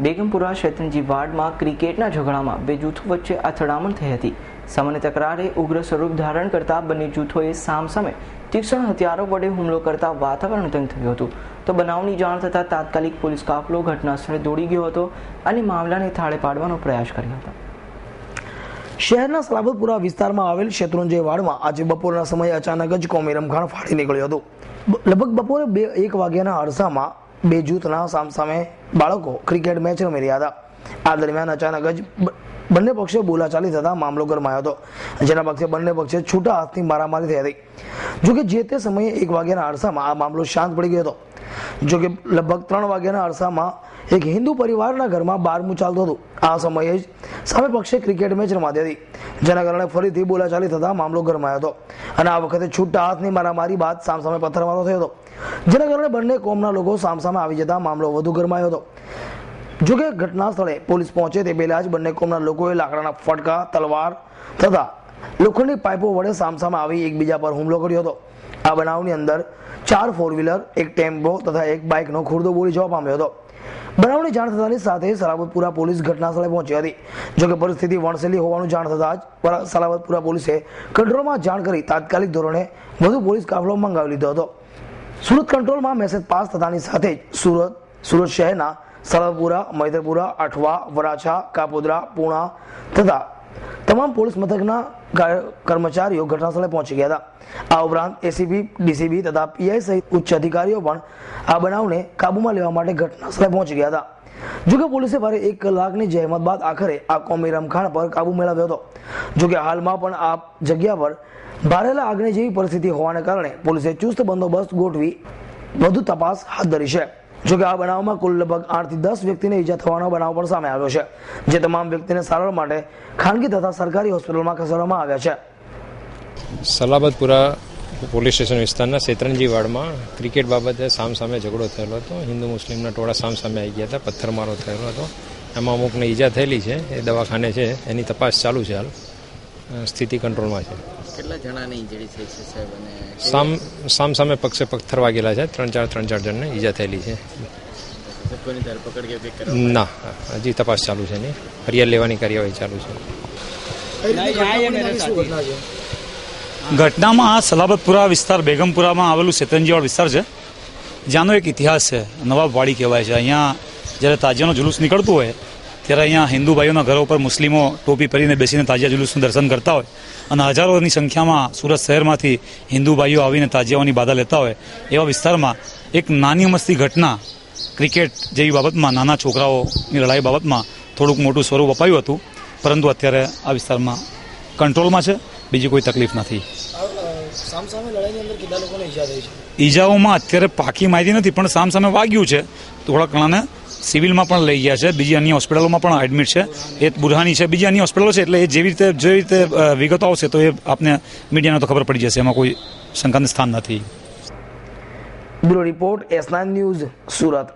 બેગમપુરા શેતરંજી વાર્ડમાં ક્રિકેટના ઝઘડામાં બે જૂથો વચ્ચે અથડામણ થઈ હતી. સામાન્ય તકરારે ઉગ્ર સ્વરૂપ ધારણ કરતા બંને જૂથોએ સામસામે તીક્ષ્ણ હથિયારો વડે હુમલો કરતા વાતાવરણ તંગ થયું હતું. તો બનાવની જાણ થતાં તાત્કાલિક પોલીસ કાફલો ઘટના સ્થળે દોડી ગયો હતો અને મામલાને થાળે પાડવાનો પ્રયાસ કર્યો હતો. શહેરના સલાબતપુરા વિસ્તારમાં આવેલ શેત્રુંજય વાડમાં આજે બપોરના સમયે અચાનક જ કોમી રમખાણ ફાટી નીકળ્યું હતું. લગભગ બપોરે 1 વાગ્યાના અરસામાં બે જૂથના સામસામે બાળકો ક્રિકેટ મેચ રમી રહ્યા હતા. આ દરમિયાન અચાનક જ બંને પક્ષે બોલાચાલી થતા મામલો ગરમાયો હતો, જેના પક્ષે બંને પક્ષે છૂટા હાથની મારામારી થઈ હતી. જોકે જે તે સમયે 1 વાગ્યાના અરસામાં આ મામલો શાંત પડી ગયો હતો. જોકે લગભગ 3 વાગ્યાના અરસામાં એક હિન્દુ પરિવારના ઘરમાં બારમું ચાલતું હતું. આ સમયે જ સામે પક્ષે ક્રિકેટ મેચ રમાતી હતી, જેના કારણે ફરીથી બોલાચાલી થતા મામલો ગરમાયો હતો અને આ વખતે છૂટા હાથની મારામારી બાદ સામસામે પથ્થરમારો થયો હતો, જેના કારણે બંને કોમના લોકો સામસામે આવી જતા મામલો વધુ ગરમાયો હતો. જોકે ઘટના સ્થળે પોલીસ પહોંચે તે પહેલા જ બંને કોમના લોકોએ લાકડાના ફટકા, તલવાર તથા લોખંડની પાઇપો વડે સામસામે આવી એકબીજા પર હુમલો કર્યો હતો. આ બનાવની અંદર 4 4 વ્હીલર, એક ટેમ્પો તથા એક બાઇકનો ખુરદો બોલી જવા પામ્યો હતો. બનાવની જાણ થતાની સાથે સલાબતપુરા પોલીસ ઘટના સ્થળે પહોંચી હતી. જોકે પરિસ્થિતિ વણસેલી હોવાનું જાણ થતાં જ સલાબતપુરા પોલીસે કંટ્રોલમાં જાણ કરી તાત્કાલિક ધોરણે વધુ પોલીસ કાફલો મંગાવી લીધો હતો. સુરત કંટ્રોલમાં મેસેજ પાસ થતાની સાથે જ સુરત શહેરના સલાબતપુરા, મૈદરપુરા, અઠવા, વરાછા, કાપોદ્રા, પૂણા તથા તમામ પોલીસ મથકના કર્મચારીઓ ઘટના સ્થળે પહોંચી ગયા હતા. આ ઉપરાંત એસીપી, ડીસીપી તથા પીઆઈ સહિત ઉચ્ચ અધિકારીઓ પણ આ બનાવને કાબૂમાં લેવા માટે ઘટના સ્થળે પહોંચી ગયા હતા. જોકે પોલીસે ભારે 1 કલાકની જહેમત બાદ આખરે આ કોમી રમખાણ પર કાબુ મેળવ્યો હતો. જોકે હાલમાં પણ આ જગ્યા પર ભારેલા આગની જેવી પરિસ્થિતિ હોવાને કારણે પોલીસે ચુસ્ત બંદોબસ્ત ગોઠવી વધુ તપાસ હાથ ધરી છે. જોકે આ બનાવમાં કુલ લગભગ 8 થી 10 વ્યક્તિને ઈજા થવાનો બનાવ પણ સામે આવ્યો છે, જે તમામ વ્યક્તિને સારવાર માટે ખાનગી તથા સરકારી હોસ્પિટલમાં ખસેડવામાં આવ્યા છે. સલાબતપુરા પોલીસ સ્ટેશન વિસ્તારના શેતરંજી વાડમાં ક્રિકેટ બાબતે સામસામે ઝઘડો થયેલો હતો. હિન્દુ મુસ્લિમના ટોળા સામસામે આવી ગયા હતા, પથ્થરમારો થયેલો હતો. એમાં અમુકને ઈજા થયેલી છે, એ દવાખાને છે, એની તપાસ ચાલુ છે. હાલ સ્થિતિ કંટ્રોલમાં છે. કેટલા જણાને ઇન્જરી થઈ છે સાહેબ? અને સામસામે પક્ષે પથ્થર વાગેલા છે. 3-4 જણને ઈજા થયેલી છે. કોઈની ધરપકડ કે કંઈ ના, હજી તપાસ ચાલુ છે. નહીં, ફરિયાદ લેવાની કાર્યવાહી ચાલુ છે. ઘટનામાં આ સલાબતપુરા વિસ્તાર, બેગમપુરામાં આવેલું શેતરંજીવાડ વિસ્તાર છે, જ્યાંનો એક ઇતિહાસ છે. નવાબવાડી કહેવાય છે. અહીંયા જ્યારે તાજિયાનો જુલુસ નીકળતું હોય ત્યારે અહીંયા હિન્દુ ભાઈઓના ઘરો પર મુસ્લિમો ટોપી પહેરીને બેસીને તાજિયા જુલુસનું દર્શન કરતા હોય અને હજારોની સંખ્યામાં સુરત શહેરમાંથી હિન્દુ ભાઈઓ આવીને તાજિયાઓની બાધા લેતા હોય એવા વિસ્તારમાં એક નાની અમસ્તી ઘટના ક્રિકેટ જેવી બાબતમાં, નાના છોકરાઓની લડાઈ બાબતમાં થોડુંક મોટું સ્વરૂપ અપાયું હતું, પરંતુ અત્યારે આ વિસ્તારમાં કંટ્રોલમાં છે. બીજી કોઈ તકલીફ નથી. ઈજાઓમાં અત્યારે પાકી માહિતી નથી, પણ સામસામે વાગ્યું છે. થોડા ઘણાને સિવિલમાં પણ લઈ ગયા છે. બીજી અન્ય હોસ્પિટલોમાં પણ એડમિટ છે. એ બુરહાની છે, બીજી અન્ય હોસ્પિટલો છે. એટલે એ જેવી રીતે વિગતો આવશે તો એ આપને મીડિયાને તો ખબર પડી જશે. એમાં કોઈ શંકાનું સ્થાન નથી. Bureau report, S9 news, Surat.